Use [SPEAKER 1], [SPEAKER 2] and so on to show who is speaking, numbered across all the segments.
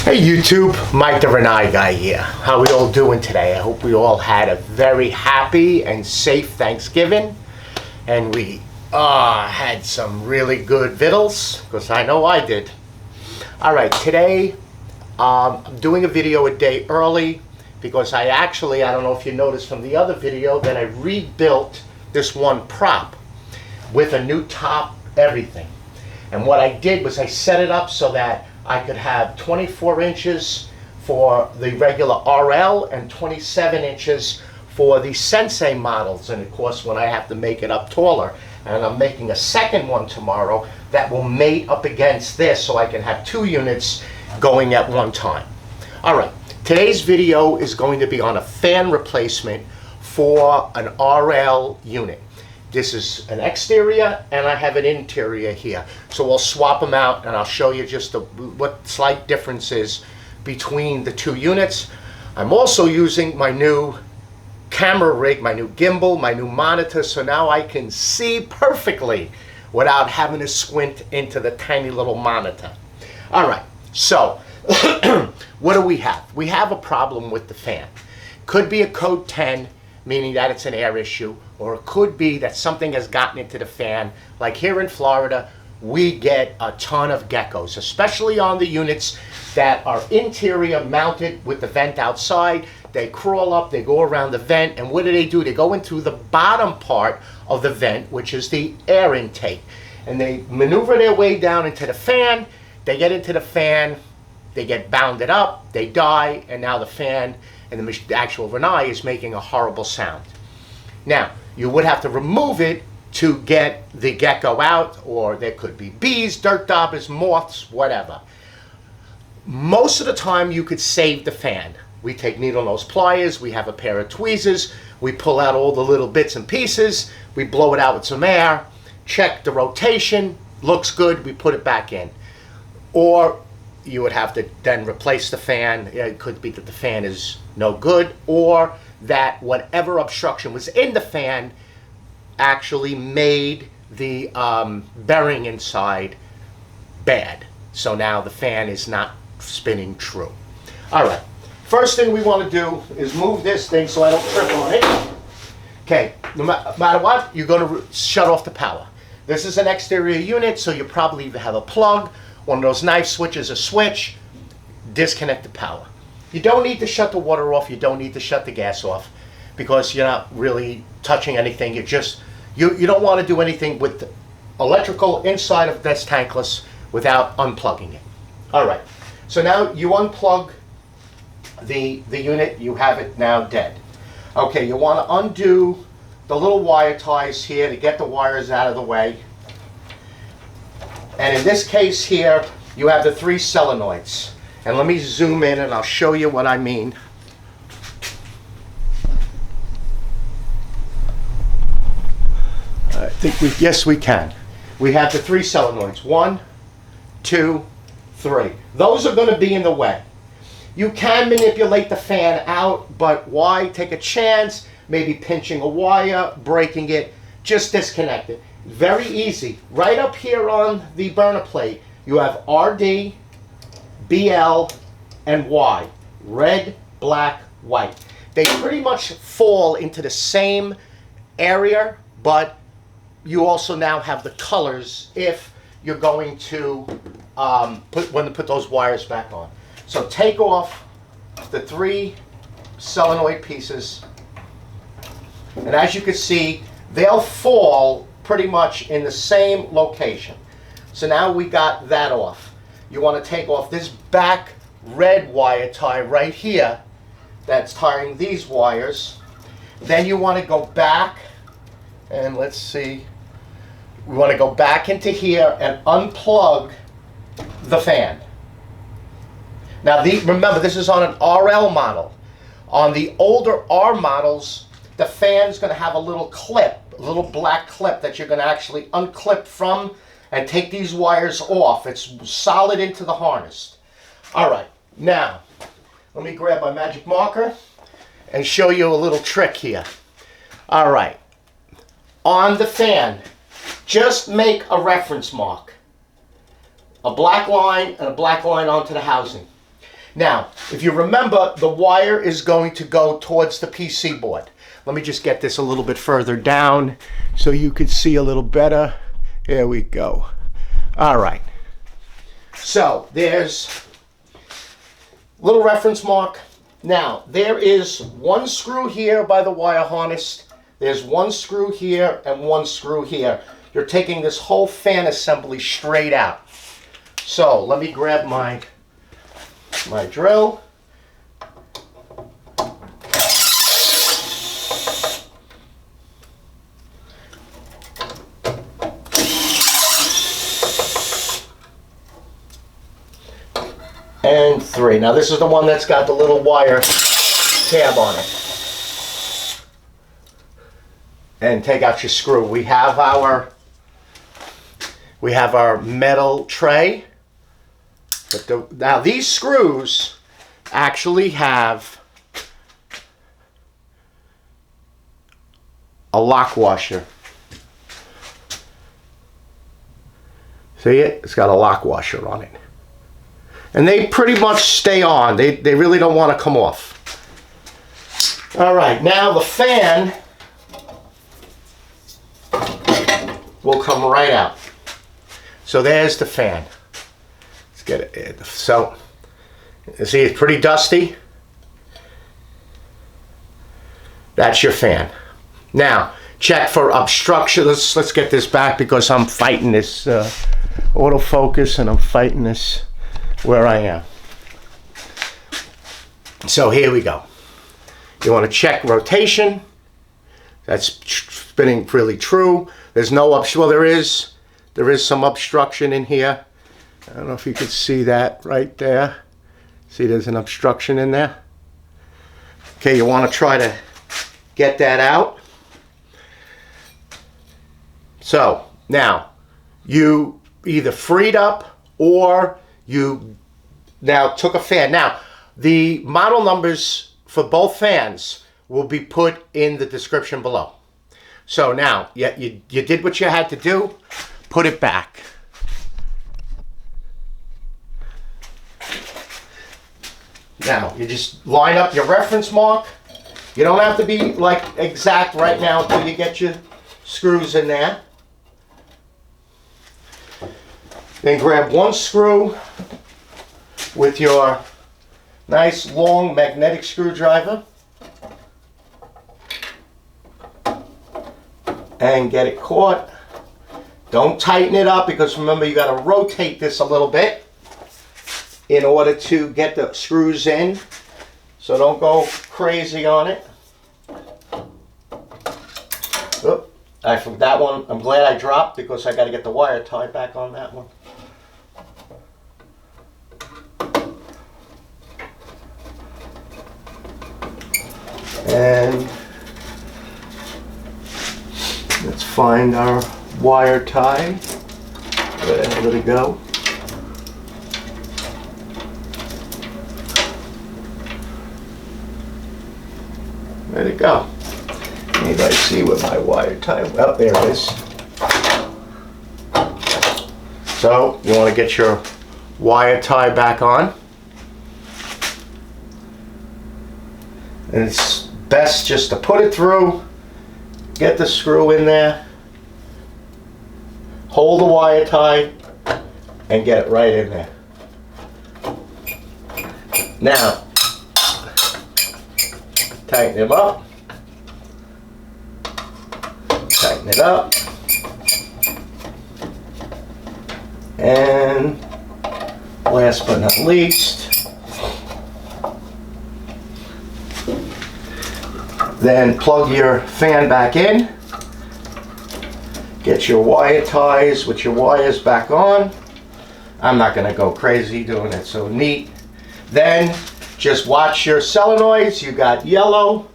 [SPEAKER 1] Hey YouTube, Mike the Rinnai guy here. How we all doing today? I hope we all had a very happy and safe Thanksgiving. And we had some really good vittles, because I know I did. Alright, today I'm doing a video a day early because I don't know if you noticed from the other video, that I rebuilt this one prop with a new top, everything. And what I did was I set it up so that I could have 24 inches for the regular RL and 27 inches for the Sensei models. And of course, when I have to make it up taller, and I'm making a second one tomorrow that will mate up against this so I can have two units going at one time. All right, today's video is going to be on a fan replacement for an RL unit. This is an exterior and I have an interior here. So we'll swap them out and I'll show you just what slight difference is between the two units. I'm also using my new camera rig, my new gimbal, my new monitor, so now I can see perfectly without having to squint into the tiny little monitor. All right, so what do we have? We have a problem with the fan. Could be a code 10, meaning that it's an air issue, or it could be that something has gotten into the fan. Like here in Florida, we get a ton of geckos, especially on the units that are interior mounted with the vent outside. They crawl up, they go around the vent, and what do? They go into the bottom part of the vent, which is the air intake. And they maneuver their way down into the fan. They get into the fan, they get bounded up, they die, and now the fan and the actual Rinnai is making a horrible sound. Now, you would have to remove it to get the gecko out, or there could be bees, dirt daubers, moths, whatever. Most of the time you could save the fan. We take needle nose pliers, we have a pair of tweezers, we pull out all the little bits and pieces, we blow it out with some air, check the rotation, looks good, we put it back in. Or you would have to then replace the fan. It could be that the fan is no good, or that whatever obstruction was in the fan actually made the bearing inside bad. So now the fan is not spinning true. All right, first thing we want to do is move this thing so I don't trip on it. Okay, no matter what, you're going to shut off the power. This is an exterior unit, so you probably either have a plug, one of those knife switches, a switch, disconnect the power. You don't need to shut the water off, you don't need to shut the gas off, because you're not really touching anything. You don't want to do anything with the electrical inside of this tankless without unplugging it. All right, so now you unplug the unit, you have it now dead. Okay, you want to undo the little wire ties here to get the wires out of the way. And in this case here, you have the three solenoids. And let me zoom in and I'll show you what I mean. I think yes we can. We have the three solenoids. 1, 2, 3. Those are going to be in the way. You can manipulate the fan out, but why take a chance? Maybe pinching a wire, breaking it, just disconnect it. Very easy. Right up here on the burner plate, you have RD, BL, and Y. Red, black, white. They pretty much fall into the same area, but you also now have the colors if you're going to put those wires back on. So take off the three solenoid pieces, and as you can see, they'll fall pretty much in the same location. So now we got that off. You want to take off this back red wire tie right here that's tying these wires. Then you want to go back, and let's see, we want to go back into here and unplug the fan. Now remember, this is on an RL model. On the older R models, the fan's going to have a little clip, a little black clip that you're going to actually unclip from and take these wires off. It's solid into the harness. All right, now let me grab my magic marker and show you a little trick here. All right, on the fan, just make a reference mark. A black line and a black line onto the housing. Now, if you remember, the wire is going to go towards the PC board. Let me just get this a little bit further down so you could see a little better. Here we go. All right. So there's a little reference mark. Now, there is one screw here by the wire harness. There's one screw here and one screw here. You're taking this whole fan assembly straight out. So let me grab my drill. And 3. Now this is the one that's got the little wire tab on it. And take out your screw. We have our metal tray. But now these screws actually have a lock washer. See it? It's got a lock washer on it. And they pretty much stay on. They really don't want to come off. All right, now the fan will come right out. So there's the fan. Let's get it. So, you see it's pretty dusty. That's your fan. Now, check for obstruction. Let's get this back because I'm fighting this autofocus and I'm fighting this where I am. So here we go. You want to check rotation. That's spinning really true. There's no well, there is some obstruction in here. I don't know if you could see that right there. See, there's an obstruction in there. Okay, you want to try to get that out. So now you either freed up or you now took a fan. Now, the model numbers for both fans will be put in the description below. So now, you did what you had to do. Put it back. Now, you just line up your reference mark. You don't have to be like exact right now until you get your screws in there. Then grab one screw with your nice long magnetic screwdriver and get it caught. Don't tighten it up because remember you got to rotate this a little bit in order to get the screws in. So don't go crazy on it. Oop, I forgot that one. I'm glad I dropped because I got to get the wire tied back on that one. And let's find our wire tie. Where the hell did it go? Where'd it go? Anybody see where my wire tie? Oh, there it is. So you want to get your wire tie back on. And it's best just to put it through, get the screw in there, hold the wire tie, and get it right in there. Now, tighten them up, tighten it up, and last but not least, then plug your fan back in, get your wire ties with your wires back on. I'm not going to go crazy doing it so neat. Then just watch your solenoids. You got yellow,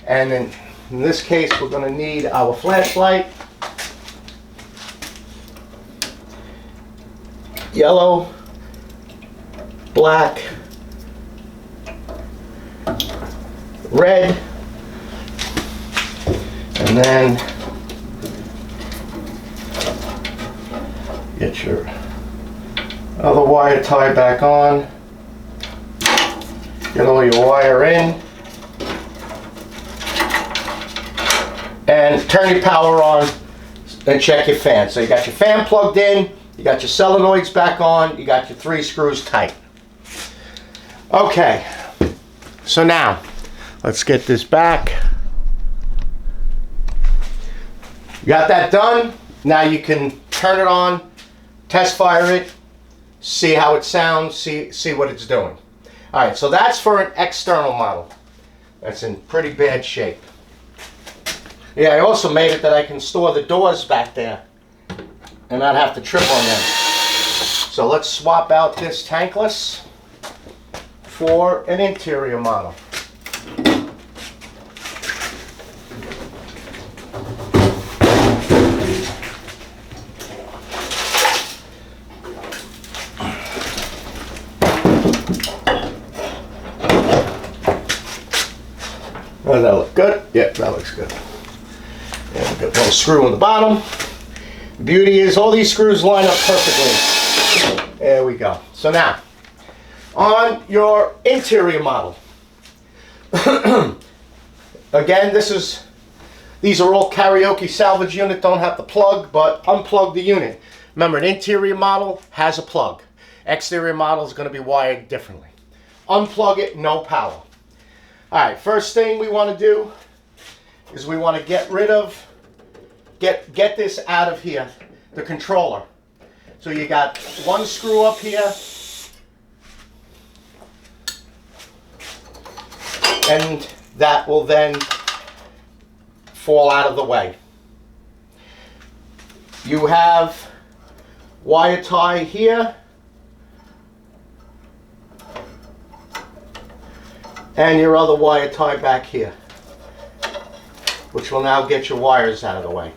[SPEAKER 1] and then in this case we're going to need our flashlight. Yellow, black, red, and then get your other wire tie back on. Get all your wire in. And turn your power on and check your fan. So you got your fan plugged in, you got your solenoids back on, you got your 3 screws tight. Okay, so now let's get this back. You got that done. Now you can turn it on, test fire it, see how it sounds, see what it's doing. All right, so that's for an external model. That's in pretty bad shape. Yeah, I also made it that I can store the doors back there and not have to trip on them. So let's swap out this tankless for an interior model. Does that look good? Yep, that looks good. And we've got a little screw on the bottom. The beauty is all these screws line up perfectly. There we go. So now, on your interior model. Again, these are all karaoke salvage unit, don't have the plug, but unplug the unit. Remember, an interior model has a plug. Exterior model is going to be wired differently. Unplug it, no power. Alright, first thing we want to do is we want to get rid of, get this out of here, the controller. So you got one screw up here, and that will then fall out of the way. You have wire tie here, and your other wire tie back here, which will now get your wires out of the way.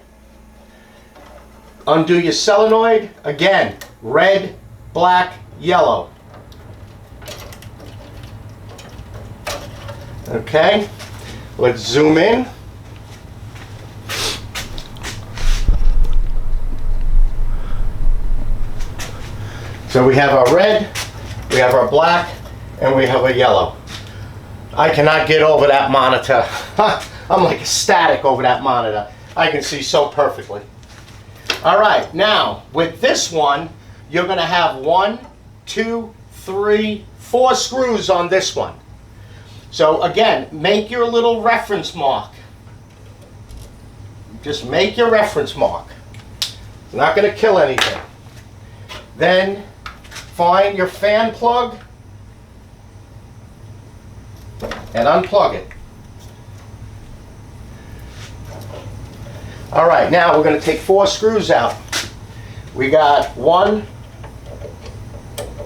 [SPEAKER 1] Undo your solenoid, again, red, black, yellow. Okay, let's zoom in. So we have our red, we have our black, and we have a yellow. I cannot get over that monitor. I'm like ecstatic over that monitor. I can see so perfectly. All right, now with this one, you're going to have 1, 2, 3, 4 screws on this one. So again, make your little reference mark. Just make your reference mark. It's not going to kill anything. Then find your fan plug and unplug it. All right, now we're going to take 4 screws out. We got 1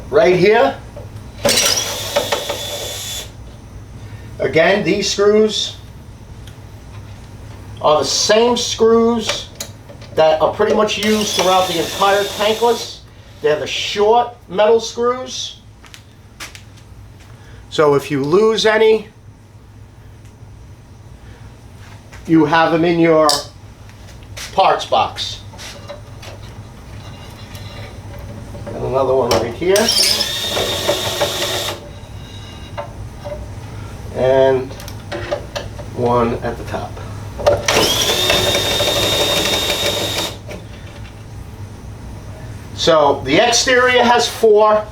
[SPEAKER 1] right here. Again, these screws are the same screws that are pretty much used throughout the entire tankless. They're the short metal screws. So if you lose any, you have them in your parts box. And another one right here. And one at the top. So the exterior has 4,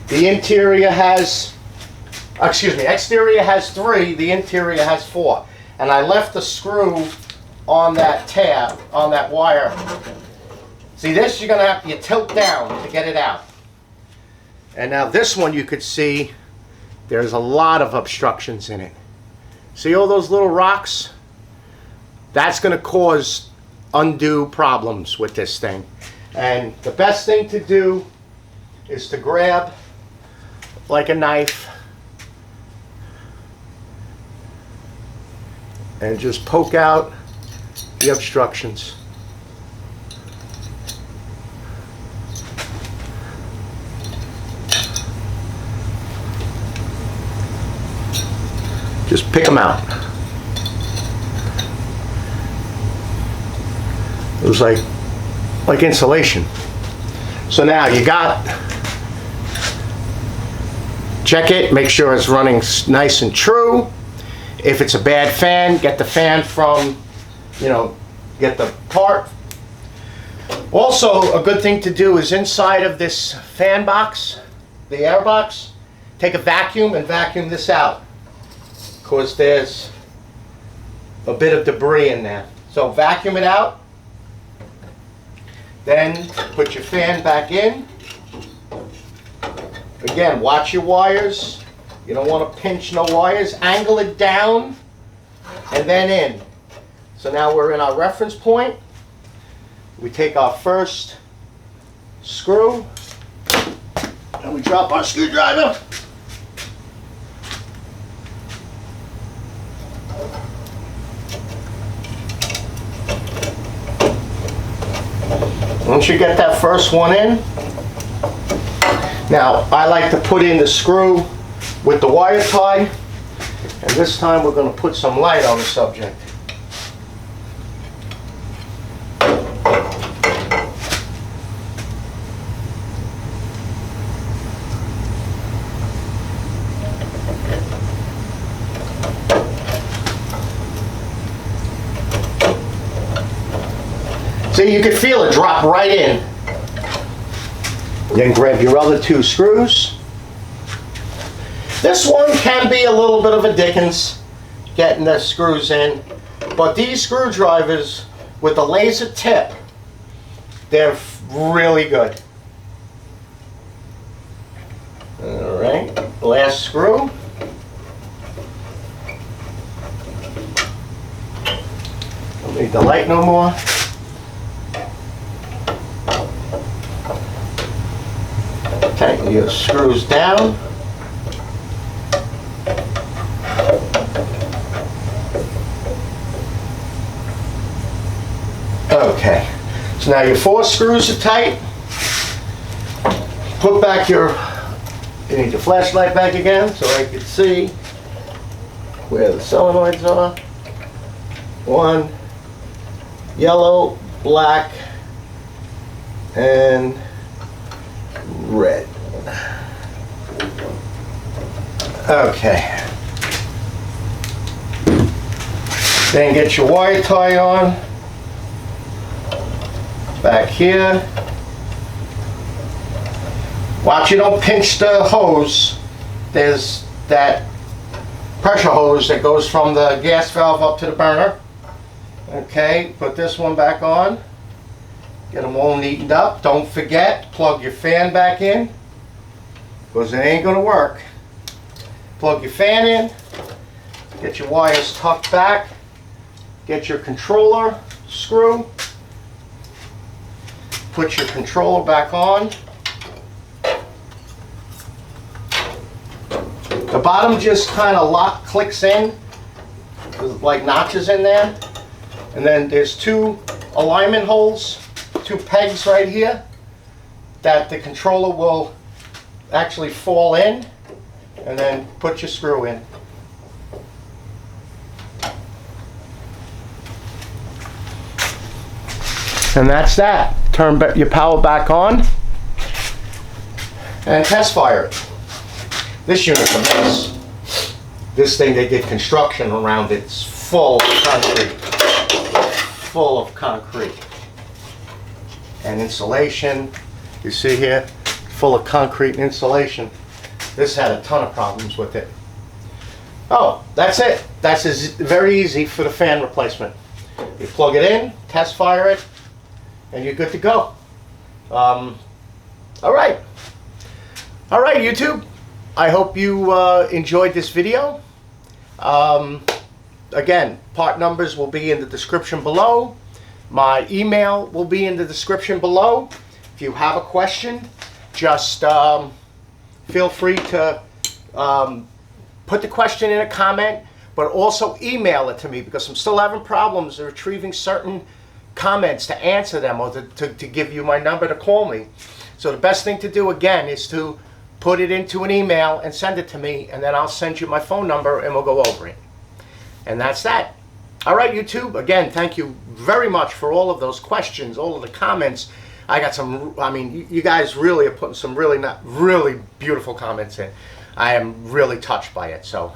[SPEAKER 1] the interior has, exterior has 3, the interior has 4. And I left the screw on that tab, on that wire. See this, you're gonna have to tilt down to get it out. And now this one you could see there's a lot of obstructions in it. See all those little rocks? That's gonna cause undue problems with this thing. And the best thing to do is to grab like a knife and just poke out the obstructions. Just pick them out. It was like insulation. So now you got check it, make sure it's running nice and true. If it's a bad fan, get the fan from, get the part. Also, a good thing to do is inside of this fan box, the air box, take a vacuum and vacuum this out, because there's a bit of debris in there. So vacuum it out, then put your fan back in. Again, watch your wires. You don't want to pinch no wires. Angle it down and then in. So now we're in our reference point. We take our first screw and we drop our screwdriver. Once you get that first one in, now I like to put in the screw with the wire tie, and this time we're going to put some light on the subject. See, you can feel it drop right in. Then grab your other two screws. This one can be a little bit of a dickens getting the screws in, but these screwdrivers with the laser tip, they're really good. All right, last screw. Don't need the light no more. Tighten your screws down. Okay, so now your 4 screws are tight. Put back you need your flashlight back again so I can see where the solenoids are. 1, yellow, black, and red. Okay. Then get your wire tie on. Back here. Watch you don't pinch the hose. There's that pressure hose that goes from the gas valve up to the burner. Okay, put this one back on. Get them all neatened up. Don't forget, plug your fan back in, because it ain't going to work. Plug your fan in. Get your wires tucked back. Get your controller screw. Put your controller back on. The bottom just kind of clicks in. There's like notches in there. And then there's 2 alignment holes, 2 pegs right here that the controller will actually fall in, and then put your screw in. And that's that. Turn your power back on and test fire it. This unit's a mess. This thing, they did construction around it. It's full of concrete. Full of concrete. And insulation. You see here, full of concrete and insulation. This had a ton of problems with it. Oh, that's it. That's very easy for the fan replacement. You plug it in, test fire it, and you're good to go. All right. All right, YouTube. I hope you enjoyed this video. Again, part numbers will be in the description below. My email will be in the description below. If you have a question, just feel free to put the question in a comment, but also email it to me, because I'm still having problems retrieving certain comments to answer them, or to give you my number to call me. So the best thing to do, again, is to put it into an email and send it to me, and then I'll send you my phone number and we'll go over it. And that's that. All right, YouTube. Again, thank you very much for all of those questions, all of the comments. I got some, I mean, you guys really are putting some really really beautiful comments in. I am really touched by it, so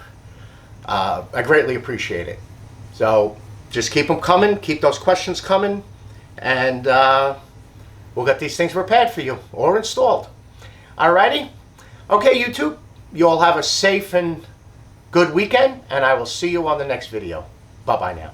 [SPEAKER 1] I greatly appreciate it. So just keep them coming, keep those questions coming, and we'll get these things repaired for you or installed. Alrighty? Okay, YouTube, you all have a safe and good weekend, and I will see you on the next video. Bye-bye now.